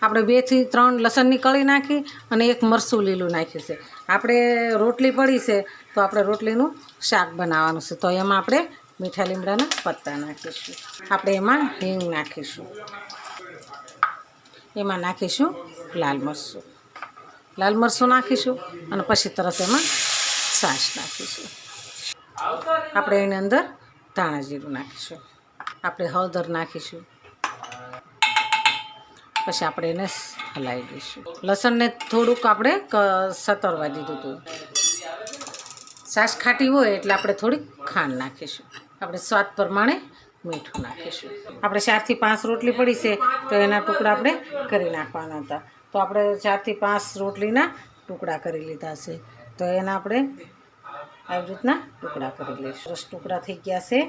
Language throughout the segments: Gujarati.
આપણે 2 થી 3 લસણની કળી નાખી અને 1 મરચું લીલું નાખ્યું છે. આપણે રોટલી પડી છે તો આપણે રોટલીનું શાક બનાવવાનું છે. તો એમાં આપણે મીઠા લીમડાના પત્તા નાખીશું. આપણે એમાં હિંગ નાખીશું. એમાં નાખીશું લાલ મરચું નાખીશું અને પછી તરત એમાં છાશ નાખીશું. આપણે એની અંદર ધાણા જીરું નાખીશું. આપણે હળદર નાખીશું. પછી આપણે એને હલાવી દઈશું. લસણને થોડુંક આપણે સતરવા દીધું હતું. છાશ ખાટી હોય એટલે આપણે થોડીક ખાંડ નાખીશું. આપણે સ્વાદ પ્રમાણે મીઠું નાખીશું. આપણે 4 થી 5 રોટલી પડી છે તો એના ટુકડા આપણે કરી નાખવાના હતા. તો આપણે 4 થી 5 રોટલીના ટુકડા કરી લીધા છે. તો એના આપણે આવી રીતના ટુકડા કરી લઈશું. 10 ટુકડા થઈ ગયા છે.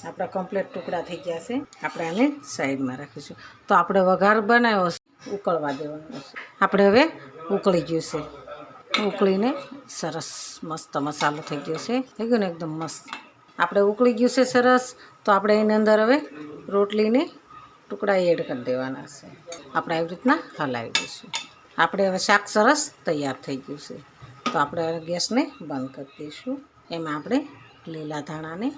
આપણા કમ્પ્લીટ ટુકડા થઈ ગયા છે. આપણે આને સાઈડમાં રાખીશું. તો આપણે વઘાર બનાવ્યો છે, ઉકળવા દેવાનો છે. આપણે હવે ઉકળી ગયું છે. ઉકળીને સરસ મસ્ત મસાલો થઈ ગયો છે. થઈ ગયો ને એકદમ મસ્ત. આપણે ઉકળી ગયું છે સરસ. તો આપણે એની અંદર હવે રોટલીને ટુકડા એડ કરી દેવાના છે. આપણે આવી રીતના હલાવી દઈશું. આપણે હવે શાક સરસ તૈયાર થઈ ગયું છે. તો આપણે ગેસને બંધ કરી દઈશું. એમાં આપણે લીલા ધાણાને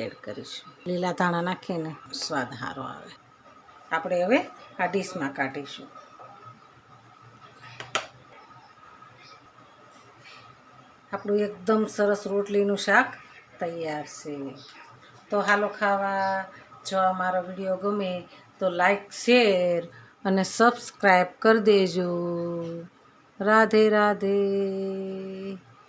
એડ કરીશું. લીલા ધાણા નાખીને સ્વાદ સારો આવે. આપણે હવે આ ડીશમાં કાઢીશું. આપણું એકદમ સરસ રોટલીનું શાક તૈયાર છે. તો હાલો ખાવા. જો અમારો વિડીયો ગમે તો લાઈક, શેર અને સબસ્ક્રાઈબ કરી દેજો. રાધે રાધે.